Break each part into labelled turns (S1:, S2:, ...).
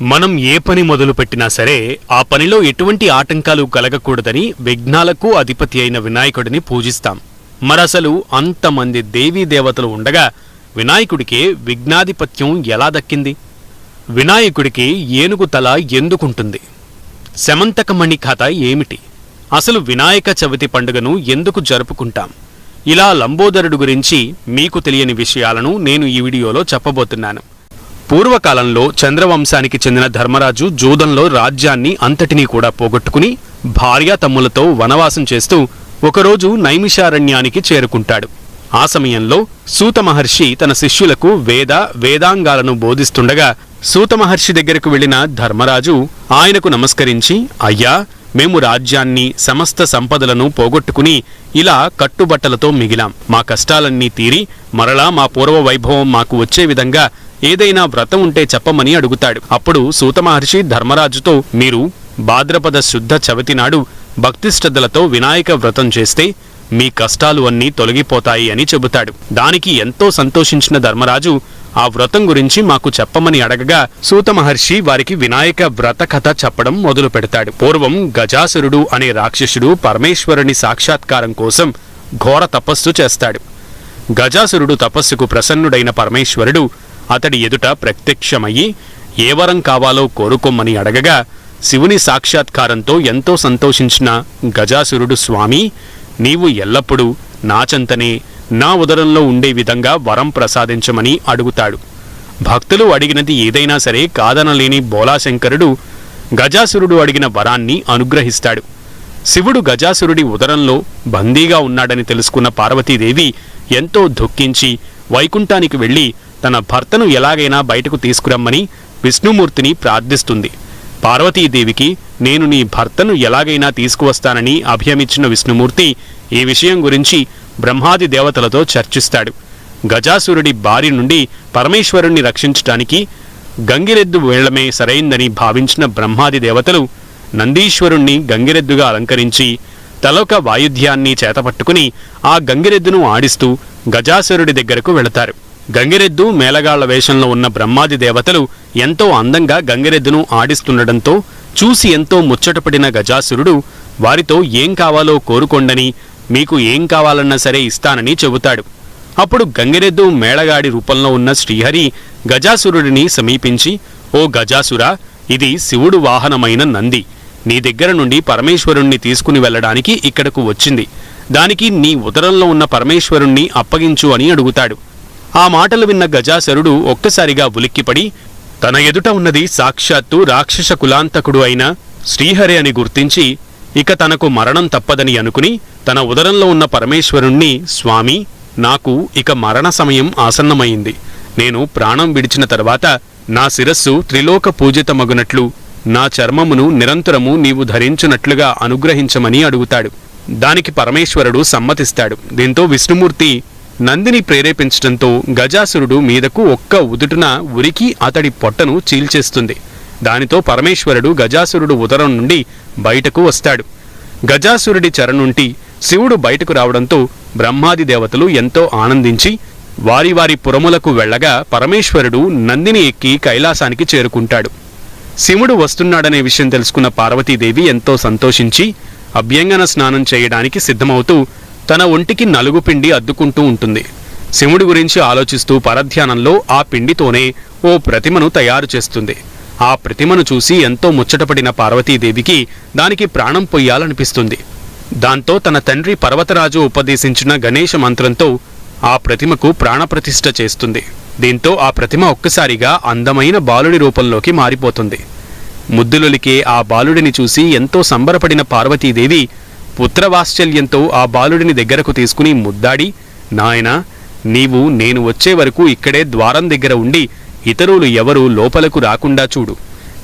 S1: మనం ఏ పని మొదలుపెట్టినా సరే ఆ పనిలో ఎటువంటి ఆటంకాలు కలగకూడదని విఘ్నాలకు అధిపతి అయిన వినాయకుడిని పూజిస్తాం. మరసలు అంతమంది దేవీ దేవతలు ఉండగా వినాయకుడికే విఘ్నాధిపత్యం ఎలా దక్కింది? వినాయకుడికి ఏనుగు తల ఎందుకుంటుంది? శమంతకమణి కథ ఏమిటి? అసలు వినాయక చవితి పండుగను ఎందుకు జరుపుకుంటాం? ఇలా లంబోదరుడు గురించి మీకు తెలియని విషయాలను నేను ఈ వీడియోలో చెప్పబోతున్నాను. పూర్వకాలంలో చంద్రవంశానికి చెందిన ధర్మరాజు జూదంలో రాజ్యాన్ని అంతటినీ కూడా పోగొట్టుకుని భార్యాతమ్ములతో వనవాసం చేస్తూ ఒకరోజు నైమిషారణ్యానికి చేరుకుంటాడు. ఆ సమయంలో సూత మహర్షి తన శిష్యులకు వేదాంగాలను బోధిస్తుండగా సూత మహర్షి దగ్గరకు వెళ్లిన ధర్మరాజు ఆయనకు నమస్కరించి, అయ్యా, మేము రాజ్యాన్ని సమస్త సంపదలను పోగొట్టుకుని ఇలా కట్టుబట్టలతో మిగిలాం. మా కష్టాలన్నీ తీరి మరలా మా పూర్వ వైభవం మాకు వచ్చే విధంగా ఏదైనా వ్రతం ఉంటే చెప్పమని అడుగుతాడు. అప్పుడు సూత మహర్షి ధర్మరాజుతో, మీరు భాద్రపద శుద్ధ చవితి నాడు భక్తి శ్రద్ధలతో వినాయక వ్రతం చేస్తే మీ కష్టాలు అన్నీ తొలగిపోతాయి అని చెబుతాడు. దానికి ఎంతో సంతోషించిన ధర్మరాజు ఆ వ్రతం గురించి మాకు చెప్పమని అడగగా సూత మహర్షి వారికి వినాయక వ్రత కథ చెప్పడం మొదలు పెడతాడు. పూర్వం గజాసురుడు అనే రాక్షసుడు పరమేశ్వరుని సాక్షాత్కారం కోసం ఘోర తపస్సు చేస్తాడు. గజాసురుడు తపస్సుకు ప్రసన్నుడైన పరమేశ్వరుడు అతడి ఎదుట ప్రత్యక్షమయ్యి ఏ వరం కావాలో కోరుకోమని అడగగా శివుని సాక్షాత్కారంతో ఎంతో సంతోషించిన గజాసురుడు, స్వామి, నీవు ఎల్లప్పుడూ నా చెంతనే నా ఉదరంలో ఉండే విధంగా వరం ప్రసాదించమని అడుగుతాడు. భక్తులు అడిగినది ఏదైనా సరే కాదనలేని బోలాశంకరుడు గజాసురుడు అడిగిన వరాన్ని అనుగ్రహిస్తాడు. శివుడు గజాసురుడి ఉదరంలో బందీగా ఉన్నాడని తెలుసుకున్న పార్వతీదేవి ఎంతో దుఃఖించి వైకుంఠానికి వెళ్లి తన భర్తను ఎలాగైనా బయటకు తీసుకురమ్మని విష్ణుమూర్తిని ప్రార్థిస్తుంది. పార్వతీదేవికి నేను నీ భర్తను ఎలాగైనా తీసుకువస్తానని అభయమిచ్చిన విష్ణుమూర్తి ఈ విషయం గురించి బ్రహ్మాది దేవతలతో చర్చిస్తాడు. గజాసురుడి బారి నుండి పరమేశ్వరుణ్ణి రక్షించటానికి గంగిరెద్దు వేళ్లమే సరైందని భావించిన బ్రహ్మాది దేవతలు నందీశ్వరుణ్ణి గంగిరెద్దుగా అలంకరించి తలొక వాయుధ్యాన్ని చేతపట్టుకుని ఆ గంగిరెద్దును ఆడిస్తూ గజాసురుడి దగ్గరకు వెళతారు. గంగిరెద్దు మేళగాళ్ల వేషంలో ఉన్న బ్రహ్మాది దేవతలు ఎంతో అందంగా గంగిరెద్దును ఆడిస్తుండటంతో చూసి ఎంతో ముచ్చటపడిన గజాసురుడు వారితో ఏం కావాలో కోరుకొండని, మీకు ఏం కావాలన్నా సరే ఇస్తానని చెబుతాడు. అప్పుడు గంగిరెద్దు మేళగాడి రూపంలో ఉన్న శ్రీహరి గజాసురుడిని సమీపించి, ఓ గజాసురా, ఇది శివుడు వాహనమైన నంది. నీ దగ్గర నుండి పరమేశ్వరుణ్ణి తీసుకుని వెళ్లడానికి ఇక్కడకు వచ్చింది. దానికి నీ ఉదరంలో ఉన్న పరమేశ్వరుణ్ణి అప్పగించు అని అడుగుతాడు. ఆ మాటలు విన్న గజాసురుడు ఒక్కసారిగా ఉలిక్కిపడి తన ఎదుట ఉన్నది సాక్షాత్తు రాక్షస కులాంతకుడు అయిన శ్రీహరి అని గుర్తించి ఇక తనకు మరణం తప్పదని అనుకుని తన ఉదరంలో ఉన్న పరమేశ్వరుణ్ణి, స్వామి, నాకు ఇక మరణ సమయం ఆసన్నమైంది. నేను ప్రాణం విడిచిన తర్వాత నా శిరస్సు త్రిలోక పూజితమగునట్లు నా చర్మమును నిరంతరము నీవు ధరించునట్లుగా అనుగ్రహించమని అడుగుతాడు. దానికి పరమేశ్వరుడు సమ్మతిస్తాడు. దీంతో విష్ణుమూర్తి నందిని ప్రేరేపించడంతో గజాసురుడు మీదకు ఒక్క ఉదుటున ఉరికి అతడి పొట్టను చీల్చేస్తుంది. దానితో పరమేశ్వరుడు గజాసురుడు ఉదరం నుండి బయటకు వస్తాడు. గజాసురుడి చెర నుండి శివుడు బయటకు రావడంతో బ్రహ్మాది దేవతలు ఎంతో ఆనందించి వారి వారి పురములకు వెళ్లగా పరమేశ్వరుడు నందిని ఎక్కి కైలాసానికి చేరుకుంటాడు. శివుడు వస్తున్నాడనే విషయం తెలుసుకున్న పార్వతీదేవి ఎంతో సంతోషించి అభ్యంగన స్నానం చేయడానికి సిద్ధమవుతూ తన ఒంటికి నలుగు పిండి అద్దుకుంటూ ఉంటుంది. శివుడి గురించి ఆలోచిస్తూ పరధ్యానంలో ఆ పిండితోనే ఓ ప్రతిమను తయారు చేస్తుంది. ఆ ప్రతిమను చూసి ఎంతో ముచ్చటపడిన పార్వతీదేవికి దానికి ప్రాణం పొయ్యాలనిపిస్తుంది. దాంతో తన తండ్రి పర్వతరాజు ఉపదేశించిన గణేశ మంత్రంతో ఆ ప్రతిమకు ప్రాణప్రతిష్ఠ చేస్తుంది. దీంతో ఆ ప్రతిమ ఒక్కసారిగా అందమైన బాలుడి రూపంలోకి మారిపోతుంది. ముద్దులొలికే ఆ బాలుడిని చూసి ఎంతో సంబరపడిన పార్వతీదేవి పుత్రవాత్సల్యంతో ఆ బాలుడిని దగ్గరకు తీసుకుని ముద్దాడి, నాయనా, నీవు నేను వచ్చే వరకు ఇక్కడే ద్వారం దగ్గర ఉండి ఇతరులు ఎవరూ లోపలకు రాకుండా చూడు.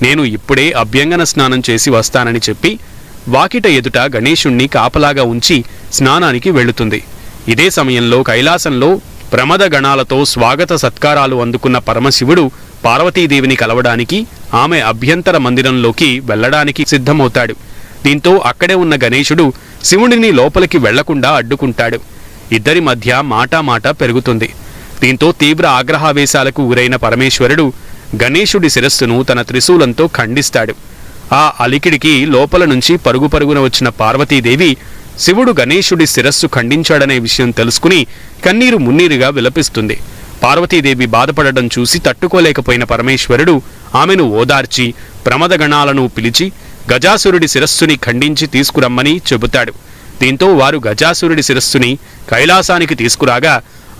S1: నేను ఇప్పుడే అభ్యంగన స్నానం చేసి వస్తానని చెప్పి వాకిట ఎదుట గణేశుణ్ణి కాపలాగా ఉంచి స్నానానికి వెళుతుంది. ఇదే సమయంలో కైలాసంలో ప్రమద గణాలతో స్వాగత సత్కారాలు అందుకున్న పరమశివుడు పార్వతీదేవిని కలవడానికి ఆమె అభ్యంతర మందిరంలోకి వెళ్లడానికి సిద్ధమవుతాడు. దీంతో అక్కడే ఉన్న గణేశుడు శివుడిని లోపలికి వెళ్లకుండా అడ్డుకుంటాడు. ఇద్దరి మధ్య మాటామాట పెరుగుతుంది. దీంతో తీవ్ర ఆగ్రహావేశాలకు గురైన పరమేశ్వరుడు గణేశుడి శిరస్సును తన త్రిశూలంతో ఖండిస్తాడు. ఆ అలికిడికి లోపల నుంచి పరుగు పరుగున వచ్చిన పార్వతీదేవి శివుడు గణేశుడి శిరస్సు ఖండించాడనే విషయం తెలుసుకుని కన్నీరు మున్నీరుగా విలపిస్తుంది. పార్వతీదేవి బాధపడడం చూసి తట్టుకోలేకపోయిన పరమేశ్వరుడు ఆమెను ఓదార్చి ప్రమదగణాలను పిలిచి గజాసురుడి శిరస్సుని ఖండించి తీసుకురమ్మని చెబుతాడు. దీంతో వారు గజాసురుడి శిరస్సుని కైలాసానికి తీసుకురాగా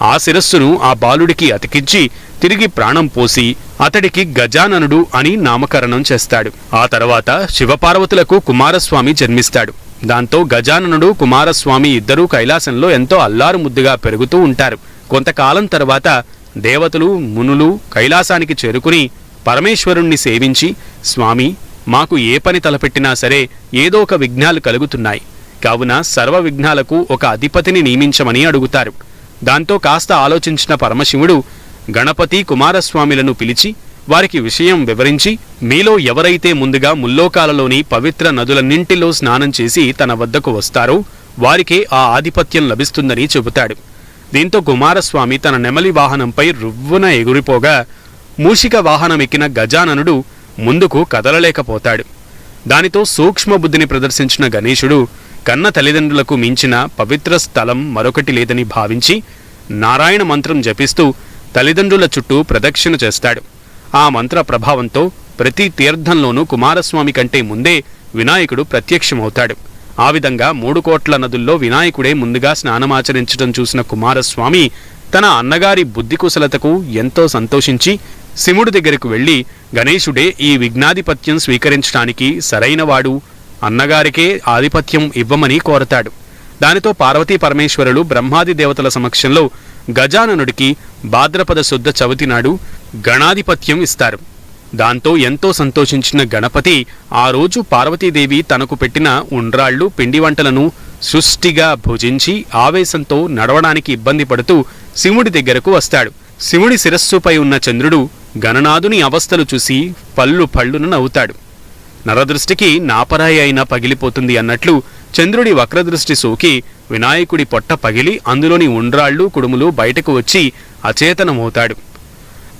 S1: ఆ శిరస్సును ఆ బాలుడికి అతికించి తిరిగి ప్రాణం పోసి అతడికి గజాననుడు అని నామకరణం చేస్తాడు. ఆ తర్వాత శివపార్వతులకు కుమారస్వామి జన్మిస్తాడు. దాంతో గజాననుడు కుమారస్వామి ఇద్దరూ కైలాసంలో ఎంతో అల్లారు ముద్దుగా పెరుగుతూ ఉంటారు. కొంతకాలం తర్వాత దేవతలు మునులు కైలాసానికి చేరుకుని పరమేశ్వరుణ్ణి సేవించి, స్వామి, మాకు ఏ పని తలపెట్టినా సరే ఏదో ఒక విఘ్నాలు కలుగుతున్నాయి, కావున సర్వ విఘ్నాలకు ఒక అధిపతిని నియమించమని అడుగుతారు. దాంతో కాస్త ఆలోచించిన పరమశివుడు గణపతి కుమారస్వామిలను పిలిచి వారికి విషయం వివరించి, మీలో ఎవరైతే ముందుగా ముల్లోకాలలోని పవిత్ర నదులన్నింటిలో స్నానం చేసి తన వద్దకు వస్తారో వారికే ఆ ఆధిపత్యం లభిస్తుందని చెబుతాడు. దీంతో కుమారస్వామి తన నెమలి వాహనంపై రువ్వున ఎగురిపోగా మూషిక వాహనమెక్కిన గజాననుడు ముందుకు కదలలేకపోతాడు. దానితో సూక్ష్మ బుద్ధిని ప్రదర్శించిన గణేశుడు కన్న తల్లిదండ్రులకు మించిన పవిత్ర స్థలం మరొకటి లేదని భావించి నారాయణ మంత్రం జపిస్తూ తల్లిదండ్రుల చుట్టూ ప్రదక్షిణ చేస్తాడు. ఆ మంత్ర ప్రభావంతో ప్రతి తీర్థంలోనూ కుమారస్వామి కంటే ముందే వినాయకుడు ప్రత్యక్షమవుతాడు. ఆ విధంగా 3 కోట్ల నదుల్లో వినాయకుడే ముందుగా స్నానమాచరించడం చూసిన కుమారస్వామి తన అన్నగారి బుద్ధి కుశలతకు ఎంతో సంతోషించి శివుడి దగ్గరకు వెళ్లి గణేశుడే ఈ విఘ్నాధిపత్యం స్వీకరించడానికి సరైనవాడు, అన్నగారికే ఆధిపత్యం ఇవ్వమని కోరతాడు. దానితో పార్వతీ పరమేశ్వరులు బ్రహ్మాది దేవతల సమక్షంలో గజాననుడికి భాద్రపద శుద్ధ చవితి నాడు గణాధిపత్యం ఇస్తారు. దాంతో ఎంతో సంతోషించిన గణపతి ఆ రోజు పార్వతీదేవి తనకు పెట్టిన ఉండ్రాళ్లు పిండి వంటలను సృష్టిగా భుజించి ఆవేశంతో నడవడానికి ఇబ్బంది పడుతూ శివుడి దగ్గరకు వస్తాడు. శివుడి శిరస్సుపై ఉన్న చంద్రుడు గణనాథుని అవస్థలు చూసి పళ్ళున నవ్వుతాడు. నరదృష్టికి నాపరాయి అయినా పగిలిపోతుంది అన్నట్లు చంద్రుడి వక్రదృష్టి సోకి వినాయకుడి పొట్ట పగిలి అందులోని ఉండ్రాళ్లు కుడుములు బయటకు వచ్చి అచేతనమవుతాడు.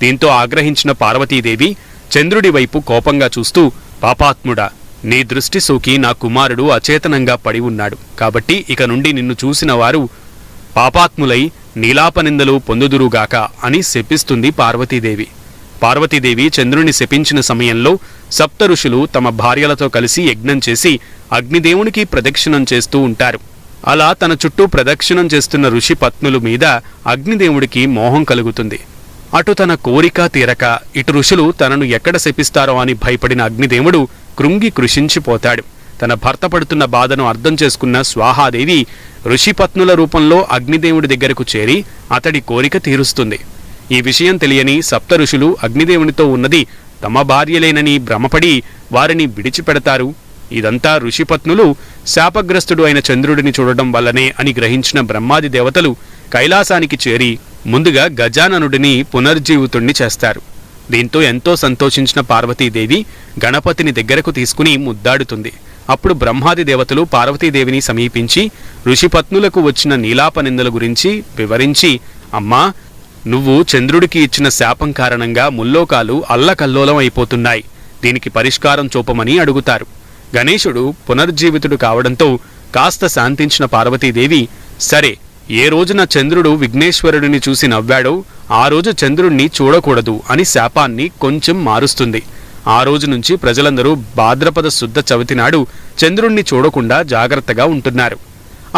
S1: దీంతో ఆగ్రహించిన పార్వతీదేవి చంద్రుడి వైపు కోపంగా చూస్తూ, పాపాత్ముడా, నీ దృష్టి సోకి నా కుమారుడు అచేతనంగా పడి ఉన్నాడు, కాబట్టి ఇక నుండి నిన్ను చూసిన వారు పాపాత్ములై నీలాపనిందలు పొందుదురుగాక అని శపిస్తుంది పార్వతీదేవి. పార్వతీదేవి చంద్రుని శపించిన సమయంలో సప్త ఋషులు తమ భార్యలతో కలిసి యజ్ఞం చేసి అగ్నిదేవునికి ప్రదక్షిణం చేస్తూ ఉంటారు. అలా తన చుట్టూ ప్రదక్షిణం చేస్తున్న ఋషి పత్నుల మీద అగ్నిదేవుడికి మోహం కలుగుతుంది. అటు తన కోరిక తీరక ఇటు ఋషులు తనను ఎక్కడ శపిస్తారో అని భయపడిన అగ్నిదేవుడు కృంగి కృషించిపోతాడు. తన భర్త పడుతున్న బాధను అర్థం చేసుకున్న స్వాహాదేవి ఋషిపత్నుల రూపంలో అగ్నిదేవుడి దగ్గరకు చేరి అతడి కోరిక తీరుస్తుంది. ఈ విషయం తెలియని సప్త ఋషులు అగ్నిదేవునితో ఉన్నది తమ భార్యలేనని భ్రమపడి వారిని విడిచిపెడతారు. ఇదంతా ఋషిపత్నులు శాపగ్రస్తుడు అయిన చంద్రుడిని చూడడం వల్లనే అని గ్రహించిన బ్రహ్మాది దేవతలు కైలాసానికి చేరి ముందుగా గజాననుడిని పునర్జీవితుణ్ణి చేస్తారు. దీంతో ఎంతో సంతోషించిన పార్వతీదేవి గణపతిని దగ్గరకు తీసుకుని ముద్దాడుతుంది. అప్పుడు బ్రహ్మాది దేవతలు పార్వతీదేవిని సమీపించి ఋషిపత్నులకు వచ్చిన నీలాపనిందల గురించి వివరించి, అమ్మా, నువ్వు చంద్రుడికి ఇచ్చిన శాపం కారణంగా ముల్లోకాలు అల్లకల్లోలం అయిపోతున్నాయి, దీనికి పరిష్కారం చూపమని అడుగుతారు. గణేశుడు పునర్జీవితుడు కావడంతో కాస్త శాంతించిన పార్వతీదేవి, సరే, ఏ రోజున చంద్రుడు విఘ్నేశ్వరుడిని చూసి నవ్వాడో ఆ రోజు చంద్రుణ్ణి చూడకూడదు అని శాపాన్ని కొంచెం మారుస్తుంది. ఆ రోజు నుంచి ప్రజలందరూ భాద్రపద శుద్ధ చవితి నాడు చంద్రుణ్ణి చూడకుండా జాగ్రత్తగా ఉంటున్నారు.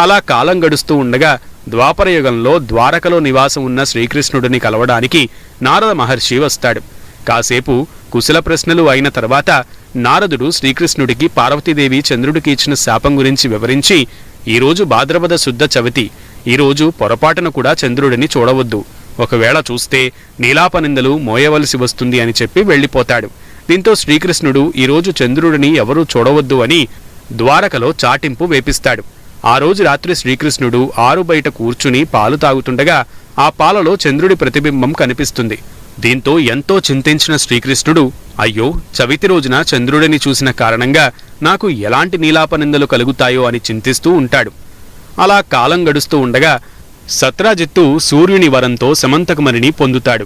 S1: అలా కాలం గడుస్తూ ఉండగా ద్వాపరయుగంలో ద్వారకలో నివాసం ఉన్న శ్రీకృష్ణుడిని కలవడానికి నారద మహర్షి వస్తాడు. కాసేపు కుశల ప్రశ్నలు అయిన తర్వాత నారదుడు శ్రీకృష్ణుడికి పార్వతీదేవి చంద్రుడికి ఇచ్చిన శాపం గురించి వివరించి, ఈరోజు భాద్రపద శుద్ధ చవితి, ఈరోజు పొరపాటున కూడా చంద్రుడిని చూడవద్దు, ఒకవేళ చూస్తే నీలాపనిందలు మోయవలసి వస్తుంది అని చెప్పి వెళ్ళిపోతాడు. దీంతో శ్రీకృష్ణుడు ఈరోజు చంద్రుడిని ఎవరూ చూడవద్దు అని ద్వారకలో చాటింపు వేపిస్తాడు. ఆ రోజు రాత్రి శ్రీకృష్ణుడు ఆరు బయట కూర్చుని పాలు తాగుతుండగా ఆ పాలలో చంద్రుడి ప్రతిబింబం కనిపిస్తుంది. దీంతో ఎంతో చింతించిన శ్రీకృష్ణుడు, అయ్యో, చవితి రోజున చంద్రుడిని చూసిన కారణంగా నాకు ఎలాంటి నీలాపనిందలు కలుగుతాయో అని చింతిస్తూ ఉంటాడు. అలా కాలం గడుస్తూ ఉండగా సత్రాజిత్తు సూర్యుని వరంతో సమంతకమణిని పొందుతాడు.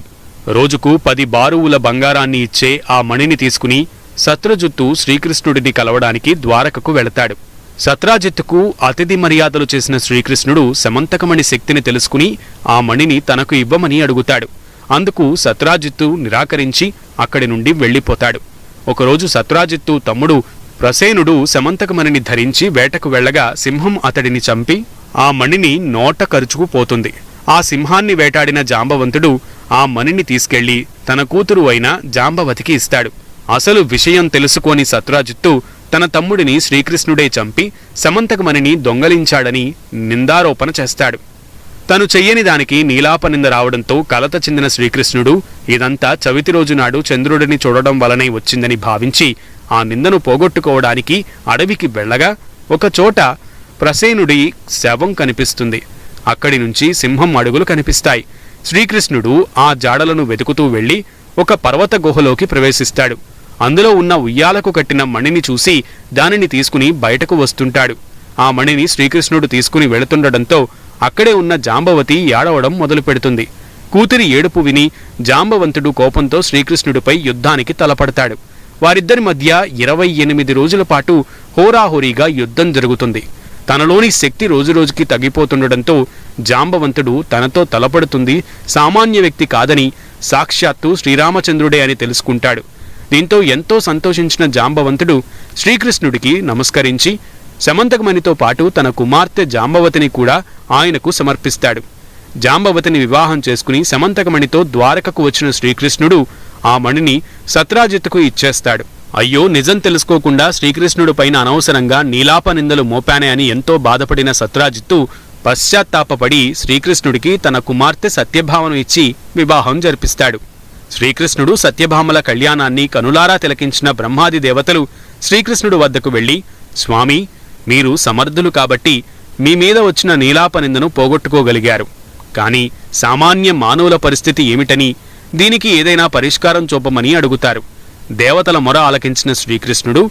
S1: రోజుకు 10 బారువుల బంగారాన్ని ఇచ్చే ఆ మణిని తీసుకుని సత్రజిత్తు శ్రీకృష్ణుడిని కలవడానికి ద్వారకకు వెళతాడు. సత్రాజిత్తుకు అతిథి మర్యాదలు చేసిన శ్రీకృష్ణుడు సమంతకమణి శక్తిని తెలుసుకుని ఆ మణిని తనకు ఇవ్వమని అడుగుతాడు. అందుకు సత్రాజిత్తు నిరాకరించి అక్కడి నుండి వెళ్లిపోతాడు. ఒకరోజు సత్రాజిత్తు తమ్ముడు ప్రసేనుడు సమంతకమణిని ధరించి వేటకు వెళ్లగా సింహం అతడిని చంపి ఆ మణిని నోట కరుచుకుపోతుంది. ఆ సింహాన్ని వేటాడిన జాంబవంతుడు ఆ మణిని తీసుకెళ్లి తన కూతురు అయిన జాంబవతికి ఇస్తాడు. అసలు విషయం తెలుసుకోని సత్రాజిత్తు తన తమ్ముడిని శ్రీకృష్ణుడే చంపి సమంతకమణిని దొంగలించాడని నిందారోపణ చేస్తాడు. తను చెయ్యని దానికి నీలాపనింద రావడంతో కలత చెందిన శ్రీకృష్ణుడు ఇదంతా చవితి రోజు నాడు చంద్రుడిని చూడడం వలనే వచ్చిందని భావించి ఆ నిందను పోగొట్టుకోవడానికి అడవికి వెళ్లగా ఒకచోట ప్రసేనుడి శవం కనిపిస్తుంది. అక్కడి నుంచి సింహం అడుగులు కనిపిస్తాయి. శ్రీకృష్ణుడు ఆ జాడలను వెతుకుతూ వెళ్లి ఒక పర్వత గుహలోకి ప్రవేశిస్తాడు. అందులో ఉన్న ఉయ్యాలకు కట్టిన మణిని చూసి దానిని తీసుకుని బయటకు వస్తుంటాడు. ఆ మణిని శ్రీకృష్ణుడు తీసుకుని వెళుతుండటంతో అక్కడే ఉన్న జాంబవతి ఏడవడం మొదలు పెడుతుంది. కూతురి ఏడుపు విని జాంబవంతుడు కోపంతో శ్రీకృష్ణుడిపై యుద్ధానికి తలపడతాడు. వారిద్దరి మధ్య 28 రోజుల పాటు హోరాహోరీగా యుద్ధం జరుగుతుంది. తనలోని శక్తి రోజురోజుకి తగ్గిపోతుండటంతో జాంబవంతుడు తనతో తలపడుతుంది సామాన్య వ్యక్తి కాదని సాక్షాత్తు శ్రీరామచంద్రుడే అని తెలుసుకుంటాడు. దీంతో ఎంతో సంతోషించిన జాంబవంతుడు శ్రీకృష్ణుడికి నమస్కరించి సమంతకమణితో పాటు తన కుమార్తె జాంబవతిని కూడా ఆయనకు సమర్పిస్తాడు. జాంబవతిని వివాహం చేసుకుని సమంతకమణితో ద్వారకకు వచ్చిన శ్రీకృష్ణుడు ఆ మణిని సత్రాజిత్తుకు ఇచ్చేస్తాడు. అయ్యో, నిజం తెలుసుకోకుండా శ్రీకృష్ణుడి పైన అనవసరంగా నీలాప నిందలు మోపానే అని ఎంతో బాధపడిన సత్రాజిత్తు పశ్చాత్తాపపడి శ్రీకృష్ణుడికి తన కుమార్తె సత్యభామను ఇచ్చి వివాహం జరిపిస్తాడు. శ్రీకృష్ణుడు సత్యభామల కళ్యాణాన్ని కనులారా తిలకించిన బ్రహ్మాది దేవతలు శ్రీకృష్ణుడు వద్దకు వెళ్లి, స్వామి, మీరు సమర్థులు కాబట్టి మీ మీద వచ్చిన నీలాపనిందను పోగొట్టుకోగలిగారు. కాని సామాన్య మానవుల పరిస్థితి ఏమిటని, దీనికి ఏదైనా పరిష్కారం చూపమని అడుగుతారు. దేవతల మొర ఆలకించిన శ్రీకృష్ణుడు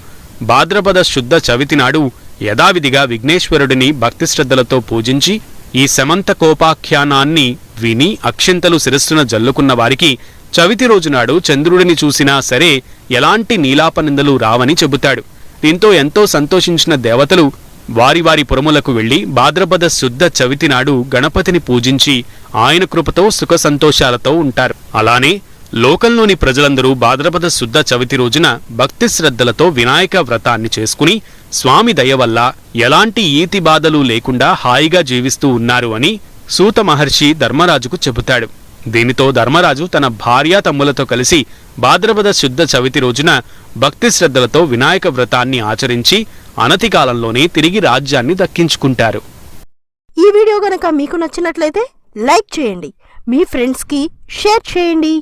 S1: భాద్రపద శుద్ధ చవితి నాడు యథావిధిగా విఘ్నేశ్వరుడిని భక్తిశ్రద్ధలతో పూజించి ఈ సమంతకోపాఖ్యానాన్ని విని అక్షింతలు శిరస్సున జల్లుకున్న వారికి చవితి రోజునాడు చంద్రుడిని చూసినా సరే ఎలాంటి నీలాపనిందలు రావని చెబుతాడు. దీంతో ఎంతో సంతోషించిన దేవతలు వారి వారి పురములకు వెళ్లి భాద్రపద శుద్ధ చవితి నాడు గణపతిని పూజించి ఆయన కృపతో సుఖ సంతోషాలతో ఉంటారు. అలానే లోకంలోని ప్రజలందరూ భాద్రపద శుద్ధ చవితి రోజున భక్తి శ్రద్ధలతో వినాయక వ్రతాన్ని చేసుకుని స్వామి దయ వల్ల ఎలాంటి ఈతి బాధలు లేకుండా హాయిగా జీవిస్తూ ఉన్నారు అని సూత మహర్షి ధర్మరాజుకు చెబుతాడు. దీనితో ధర్మరాజు తన భార్యా తమ్ములతో కలిసి భాద్రపద శుద్ధ చవితి రోజున భక్తి శ్రద్ధలతో వినాయక వ్రతాన్ని ఆచరించి అనతి కాలంలోనే తిరిగి రాజ్యాన్ని దక్కించుకుంటారు.
S2: ఈ వీడియో గనక మీకు నచ్చినట్లయితే లైక్ చేయండి, మీ ఫ్రెండ్స్కి షేర్ చేయండి.